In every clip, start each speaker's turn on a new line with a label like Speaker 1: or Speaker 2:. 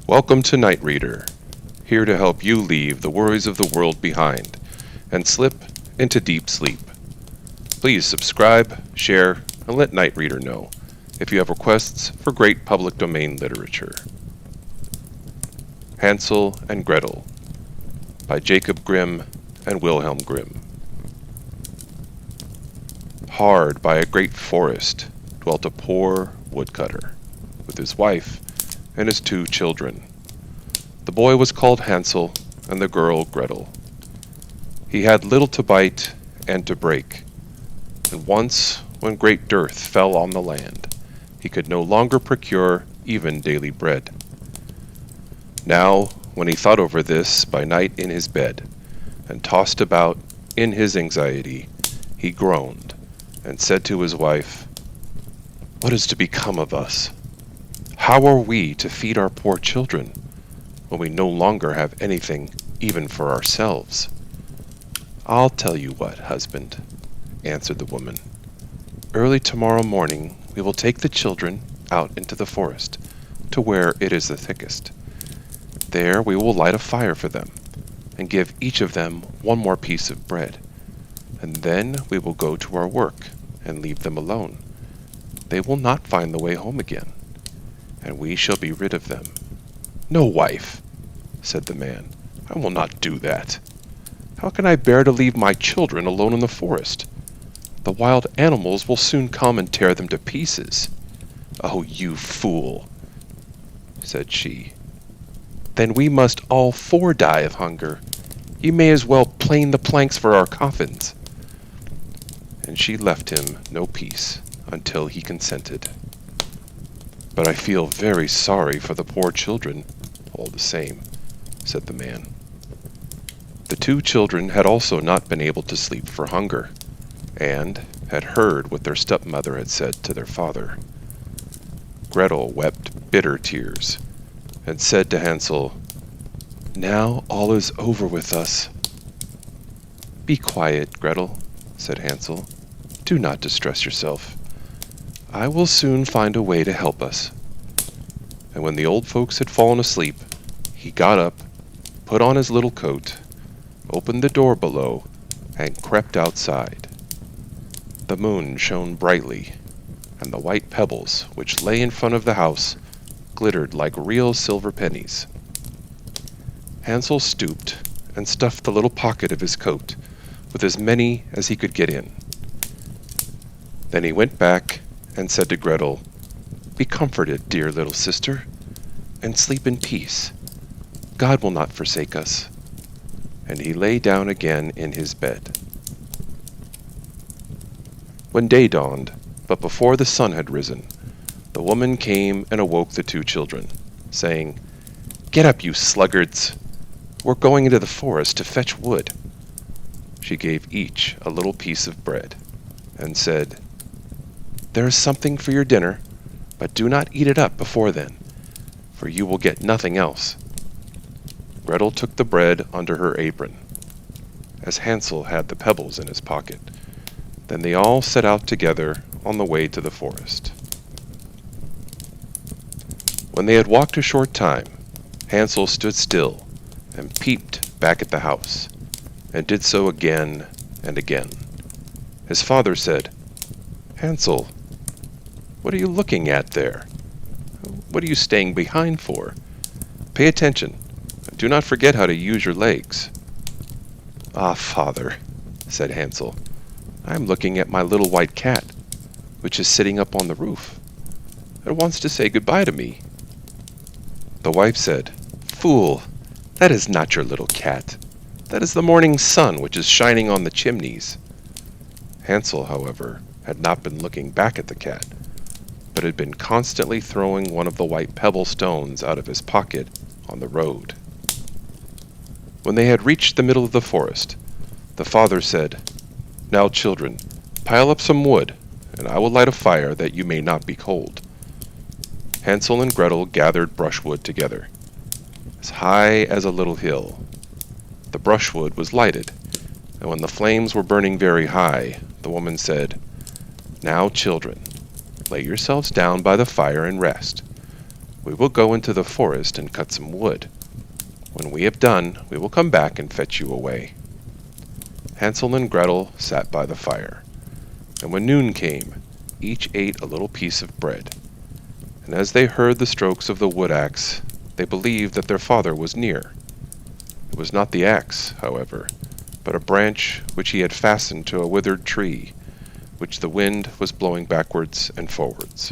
Speaker 1: Welcome to Night Reader, here to help you leave the worries of the world behind and slip into deep sleep. Please subscribe, share, and let Night Reader know if you have requests for great public domain literature. Hansel and Gretel by Jacob Grimm and Wilhelm Grimm. Hard by a great forest dwelt a poor woodcutter, with his wife and his 2 children. The boy was called Hansel, and the girl Gretel. He had little to bite and to break, and once, when great dearth fell on the land, he could no longer procure even daily bread. Now, when he thought over this by night in his bed, and tossed about in his anxiety, he groaned, and said to his wife, "What is to become of us? How are we to feed our poor children when we no longer have anything even for ourselves?" "I'll tell you what, husband," answered the woman. "Early tomorrow morning we will take the children out into the forest to where it is the thickest. There we will light a fire for them and give each of them one more piece of bread, and then we will go to our work and leave them alone. They will not find the way home again, and we shall be rid of them." "No, wife," said the man, "I will not do that. How can I bear to leave my children alone in the forest? The wild animals will soon come and tear them to pieces." "Oh, you fool," said she. "Then we must all 4 die of hunger. You may as well plane the planks for our coffins." And she left him no peace until he consented. "But I feel very sorry for the poor children, all the same," said the man. The 2 children had also not been able to sleep for hunger, and had heard what their stepmother had said to their father. Gretel wept bitter tears, and said to Hansel, "Now all is over with us." "Be quiet, Gretel," said Hansel. "Do not distress yourself. I will soon find a way to help us." And when the old folks had fallen asleep, he got up, put on his little coat, opened the door below, and crept outside. The moon shone brightly, and the white pebbles which lay in front of the house glittered like real silver pennies. Hansel stooped and stuffed the little pocket of his coat with as many as he could get in. Then he went back and said to Gretel, "Be comforted, dear little sister, and sleep in peace. God will not forsake us." And he lay down again in his bed. When day dawned, but before the sun had risen, the woman came and awoke the 2 children, saying, "Get up, you sluggards! We're going into the forest to fetch wood." She gave each a little piece of bread, and said, "There is something for your dinner, but do not eat it up before then, for you will get nothing else." Gretel took the bread under her apron, as Hansel had the pebbles in his pocket. Then they all set out together on the way to the forest. When they had walked a short time, Hansel stood still and peeped back at the house, and did so again and again. His father said, "Hansel, what are you looking at there? What are you staying behind for? Pay attention. Do not forget how to use your legs." "Ah, father," said Hansel, "I am looking at my little white cat, which is sitting up on the roof. It wants to say goodbye to me." The wife said, "Fool, that is not your little cat. That is the morning sun which is shining on the chimneys." Hansel, however, had not been looking back at the cat, but had been constantly throwing one of the white pebble stones out of his pocket on the road. When they had reached the middle of the forest, the father said, "Now, children, pile up some wood, and I will light a fire that you may not be cold." Hansel and Gretel gathered brushwood together, as high as a little hill. The brushwood was lighted, and when the flames were burning very high, the woman said, "Now, children, lay yourselves down by the fire and rest. We will go into the forest and cut some wood. When we have done, we will come back and fetch you away." Hansel and Gretel sat by the fire, and when noon came, each ate a little piece of bread. And as they heard the strokes of the wood axe, they believed that their father was near. It was not the axe, however, but a branch which he had fastened to a withered tree, which the wind was blowing backwards and forwards.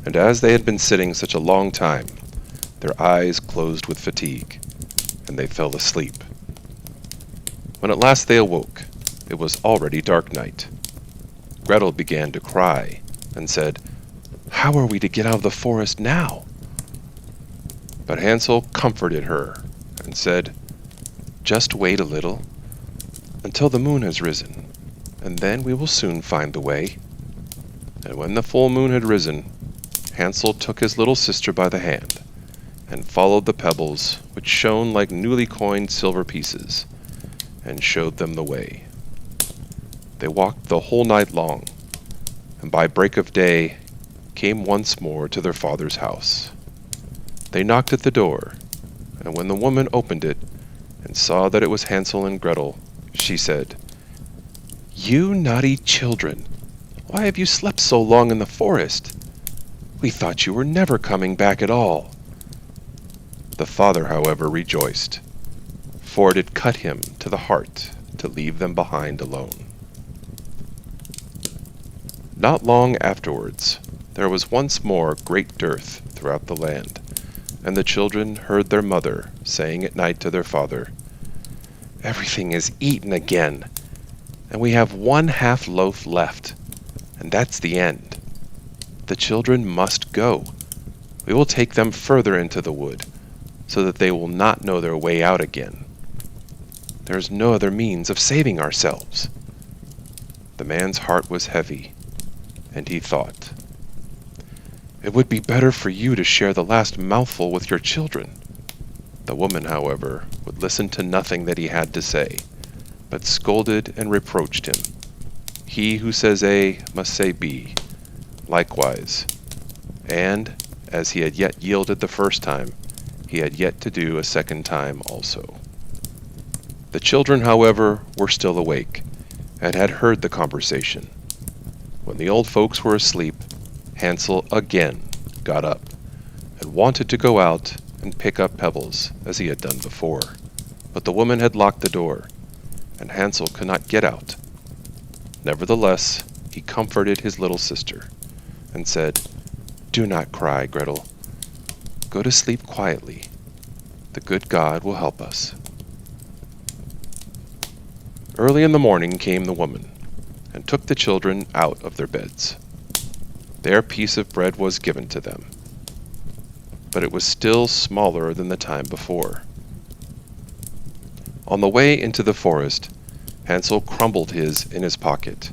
Speaker 1: And as they had been sitting such a long time, their eyes closed with fatigue, and they fell asleep. When at last they awoke, it was already dark night. Gretel began to cry, and said, "How are we to get out of the forest now?" But Hansel comforted her, and said, "Just wait a little, until the moon has risen, and then we will soon find the way." And when the full moon had risen, Hansel took his little sister by the hand, and followed the pebbles, which shone like newly coined silver pieces, and showed them the way. They walked the whole night long, and by break of day came once more to their father's house. They knocked at the door, and when the woman opened it, and saw that it was Hansel and Gretel, she said, "You naughty children, why have you slept so long in the forest? We thought you were never coming back at all." The father, however, rejoiced, for it had cut him to the heart to leave them behind alone. Not long afterwards, there was once more great dearth throughout the land, and the children heard their mother saying at night to their father, "Everything is eaten again, and we have 1/2 loaf left, and that's the end. The children must go. We will take them further into the wood, so that they will not know their way out again. There is no other means of saving ourselves." The man's heart was heavy, and he thought, "It would be better for you to share the last mouthful with your children." The woman, however, would listen to nothing that he had to say, but scolded and reproached him. He who says A must say B, likewise, and, as he had yet yielded the first time, he had yet to do a second time also. The children, however, were still awake, and had heard the conversation. When the old folks were asleep, Hansel again got up, and wanted to go out and pick up pebbles, as he had done before. But the woman had locked the door, and Hansel could not get out. Nevertheless, he comforted his little sister, and said, "Do not cry, Gretel. Go to sleep quietly. The good God will help us." Early in the morning came the woman, and took the children out of their beds. Their piece of bread was given to them, but it was still smaller than the time before. On the way into the forest, Hansel crumbled his in his pocket,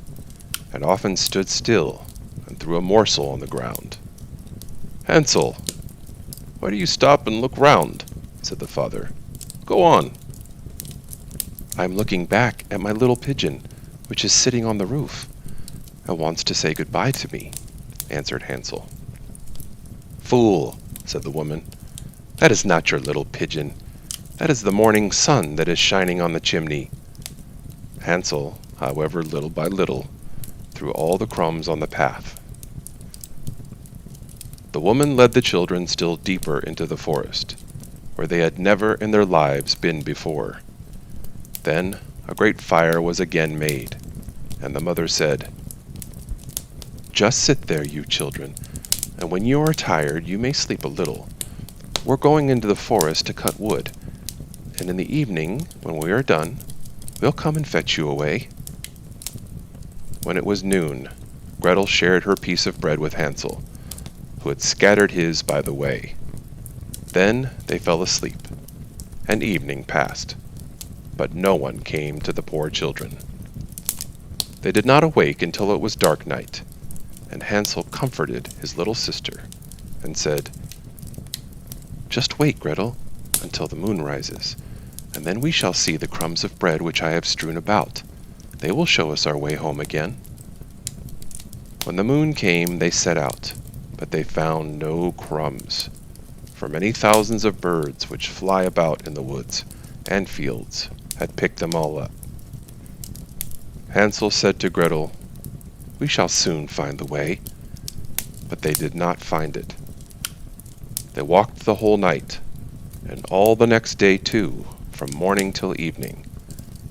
Speaker 1: and often stood still and threw a morsel on the ground. "Hansel, why do you stop and look round?" said the father. "Go on." "I am looking back at my little pigeon, which is sitting on the roof, and wants to say goodbye to me," answered Hansel. "Fool," said the woman, "that is not your little pigeon. That is the morning sun that is shining on the chimney." Hansel, however, little by little, threw all the crumbs on the path. The woman led the children still deeper into the forest, where they had never in their lives been before. Then a great fire was again made, and the mother said, "Just sit there, you children, and when you are tired you may sleep a little. We're going into the forest to cut wood, and in the evening, when we are done, we'll come and fetch you away." When it was noon, Gretel shared her piece of bread with Hansel, who had scattered his by the way. Then they fell asleep, and evening passed, but no one came to the poor children. They did not awake until it was dark night, and Hansel comforted his little sister, and said, "Just wait, Gretel, until the moon rises, and then we shall see the crumbs of bread which I have strewn about. They will show us our way home again." When the moon came, they set out, but they found no crumbs, for many thousands of birds which fly about in the woods and fields had picked them all up. Hansel said to Gretel, "We shall soon find the way." But they did not find it. They walked the whole night, and all the next day too, from morning till evening,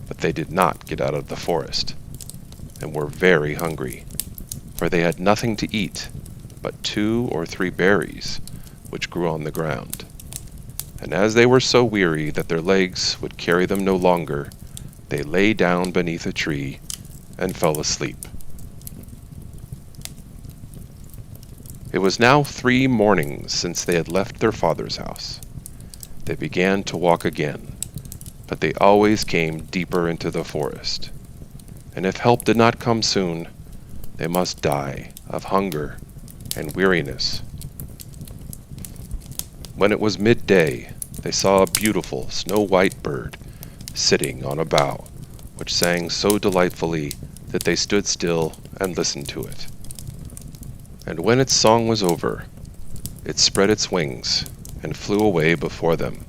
Speaker 1: but they did not get out of the forest, and were very hungry, for they had nothing to eat but 2 or 3 berries which grew on the ground. And as they were so weary that their legs would carry them no longer, they lay down beneath a tree and fell asleep. It was now 3 mornings since they had left their father's house. They began to walk again, but they always came deeper into the forest, and if help did not come soon, they must die of hunger and weariness. When it was midday, they saw a beautiful snow-white bird sitting on a bough, which sang so delightfully that they stood still and listened to it. And when its song was over, it spread its wings and flew away before them,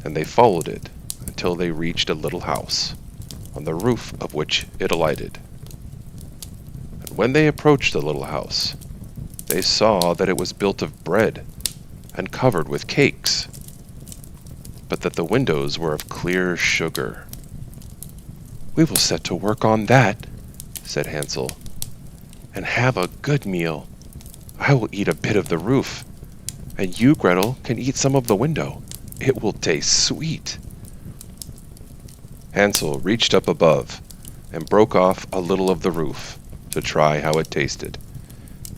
Speaker 1: and they followed it until they reached a little house, on the roof of which it alighted. And when they approached the little house, they saw that it was built of bread and covered with cakes, but that the windows were of clear sugar. "We will set to work on that," said Hansel, "and have a good meal. I will eat a bit of the roof, and you, Gretel, can eat some of the window. It will taste sweet." Hansel reached up above and broke off a little of the roof to try how it tasted,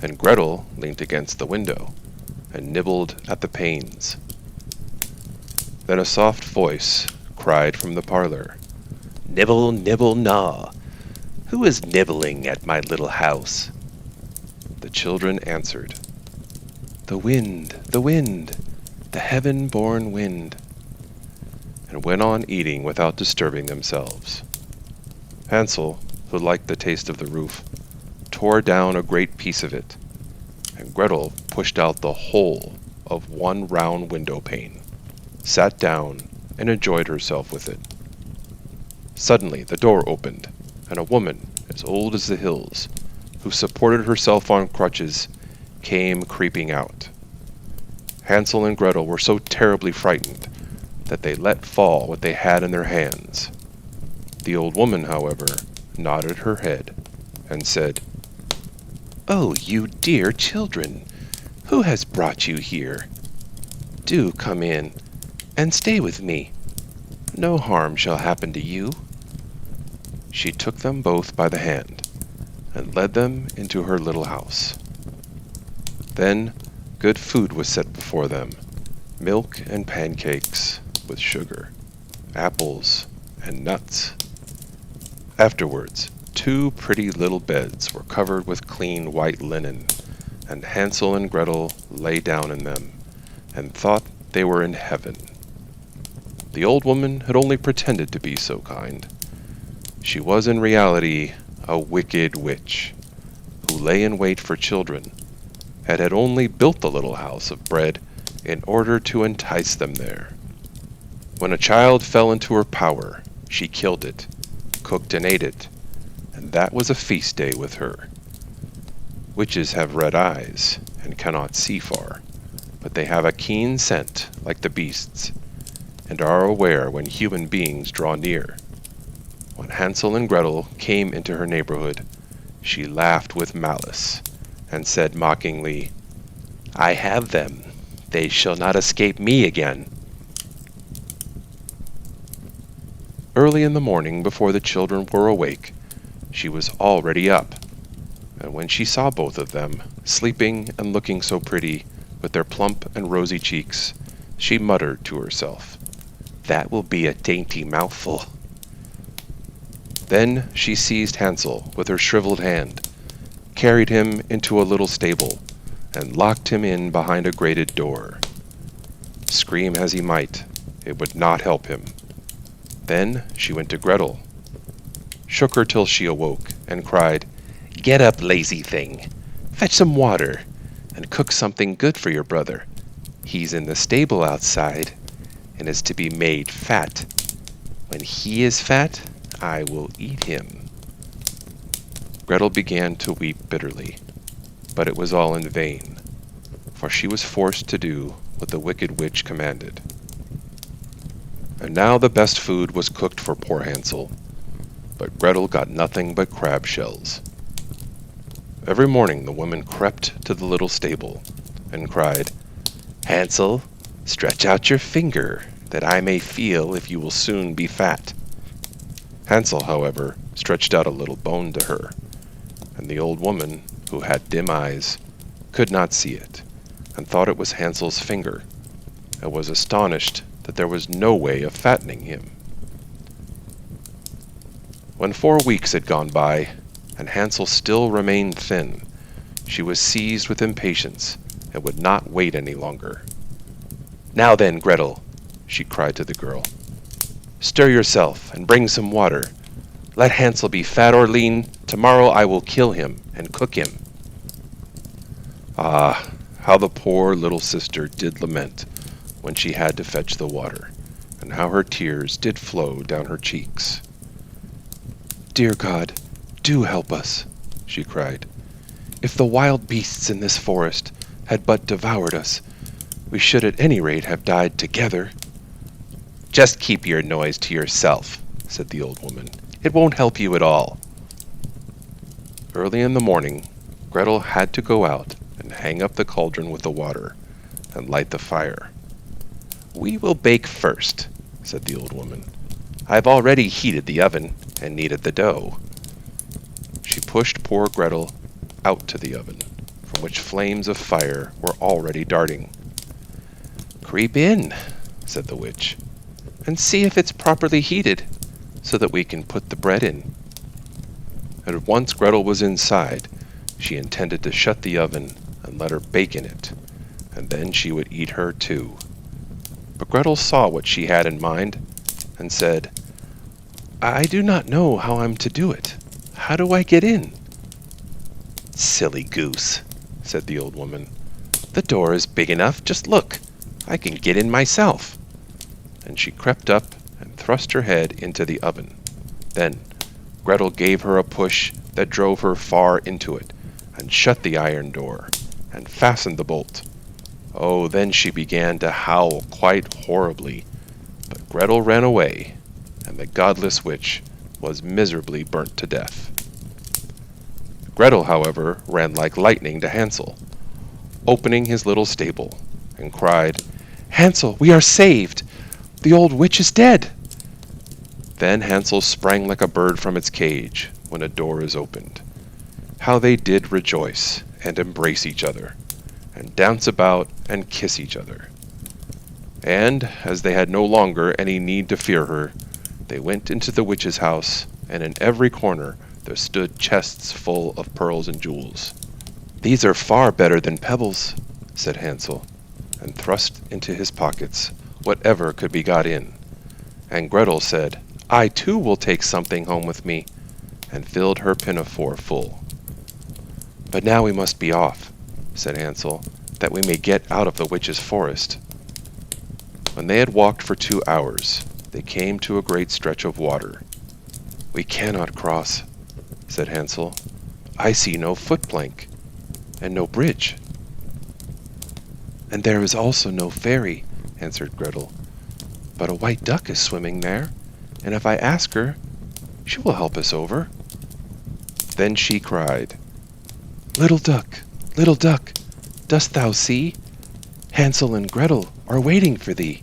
Speaker 1: and Gretel leaned against the window and nibbled at the panes. Then a soft voice cried from the parlor, "Nibble, nibble, gnaw! Who is nibbling at my little house?" The children answered, the wind, the heaven-born wind," and went on eating without disturbing themselves. Hansel, who liked the taste of the roof, tore down a great piece of it, and Gretel pushed out the whole of one round window pane, sat down, and enjoyed herself with it. Suddenly the door opened, and a woman as old as the hills, who supported herself on crutches, came creeping out. Hansel and Gretel were so terribly frightened that they let fall what they had in their hands. The old woman, however, nodded her head and said, "Oh, you dear children, who has brought you here? Do come in and stay with me. No harm shall happen to you." She took them both by the hand and led them into her little house. Then good food was set before them, milk and pancakes with sugar, apples and nuts. Afterwards, 2 pretty little beds were covered with clean white linen, and Hansel and Gretel lay down in them, and thought they were in heaven. The old woman had only pretended to be so kind. She was in reality a wicked witch, who lay in wait for children, and had only built the little house of bread in order to entice them there. When a child fell into her power, she killed it, cooked and ate it, and that was a feast day with her. Witches have red eyes and cannot see far, but they have a keen scent like the beasts, and are aware when human beings draw near. When Hansel and Gretel came into her neighborhood, she laughed with malice, and said mockingly, "I have them. They shall not escape me again." Early in the morning, before the children were awake, she was already up, and when she saw both of them, sleeping and looking so pretty, with their plump and rosy cheeks, she muttered to herself, "That will be a dainty mouthful." Then she seized Hansel with her shriveled hand, carried him into a little stable, and locked him in behind a grated door. Scream as he might, it would not help him. Then she went to Gretel, shook her till she awoke, and cried, "Get up, lazy thing! Fetch some water, and and cook something good for your brother. He's in the stable outside and is to be made fat. When he is fat, I will eat him." Gretel began to weep bitterly, but it was all in vain, for she was forced to do what the wicked witch commanded. And now the best food was cooked for poor Hansel, but Gretel got nothing but crab shells. Every morning the woman crept to the little stable and cried, "Hansel, stretch out your finger, that I may feel if you will soon be fat." Hansel, however, stretched out a little bone to her, and the old woman, who had dim eyes, could not see it, and thought it was Hansel's finger, and was astonished that there was no way of fattening him. When 4 weeks had gone by, and Hansel still remained thin, she was seized with impatience, and would not wait any longer. "Now then, Gretel," she cried to the girl, "stir yourself, and bring some water. Let Hansel be fat or lean, tomorrow I will kill him, and cook him." Ah, how the poor little sister did lament when she had to fetch the water, and how her tears did flow down her cheeks. "Dear God, do help us," she cried. "If the wild beasts in this forest had but devoured us, we should at any rate have died together." "Just keep your noise to yourself," said the old woman. "It won't help you at all." Early in the morning, Gretel had to go out and hang up the cauldron with the water, and light the fire. "We will bake first," said the old woman. "I've already heated the oven and kneaded the dough." She pushed poor Gretel out to the oven, from which flames of fire were already darting. "Creep in," said the witch, "and see if it's properly heated, so that we can put the bread in." And once Gretel was inside, she intended to shut the oven and let her bake in it, and then she would eat her too. But Gretel saw what she had in mind, and said, "I do not know how I'm to do it. How do I get in?" "Silly goose," said the old woman. "The door is big enough, just look. I can get in myself." And she crept up and thrust her head into the oven. Then Gretel gave her a push that drove her far into it, and shut the iron door, and fastened the bolt. Oh, then she began to howl quite horribly, but Gretel ran away, and the godless witch was miserably burnt to death. Gretel, however, ran like lightning to Hansel, opening his little stable, and cried, "Hansel, we are saved! The old witch is dead!" Then Hansel sprang like a bird from its cage when a door is opened. How they did rejoice and embrace each other, and dance about and kiss each other. And, as they had no longer any need to fear her, they went into the witch's house, and in every corner there stood chests full of pearls and jewels. "These are far better than pebbles," said Hansel, and thrust into his pockets whatever could be got in. And Gretel said, "I too will take something home with me," and filled her pinafore full. "But now we must be off," said Hansel, "that we may get out of the witch's forest." When they had walked for 2 hours, they came to a great stretch of water. "We cannot cross," said Hansel. "I see no footplank, and no bridge." "And there is also no ferry," answered Gretel. "But a white duck is swimming there, and if I ask her, she will help us over." Then she cried, little duck, dost thou see? Hansel and Gretel are waiting for thee.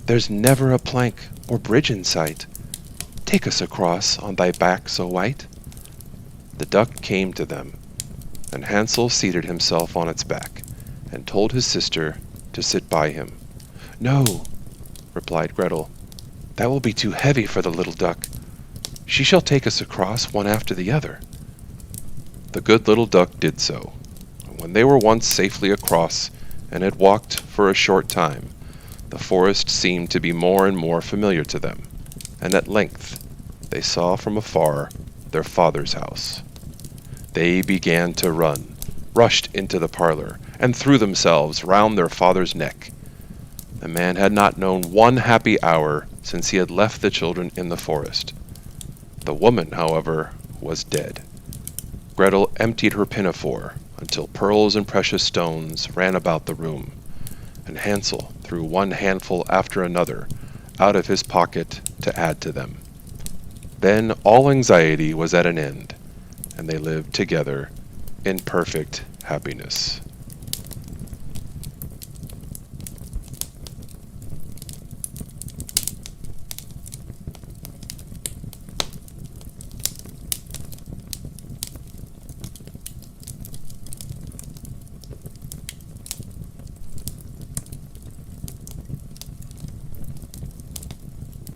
Speaker 1: There's never a plank or bridge in sight. Take us across on thy back so white." The duck came to them, and Hansel seated himself on its back, and told his sister to sit by him. "No," replied Gretel, "that will be too heavy for the little duck. She shall take us across one after the other." The good little duck did so, and when they were once safely across, and had walked for a short time, the forest seemed to be more and more familiar to them, and at length they saw from afar their father's house. They began to run, rushed into the parlor and threw themselves round their father's neck. The man had not known one happy hour since he had left the children in the forest. The woman, however, was dead. Gretel emptied her pinafore until pearls and precious stones ran about the room, and Hansel threw one handful after another out of his pocket to add to them. Then all anxiety was at an end, and they lived together in perfect happiness.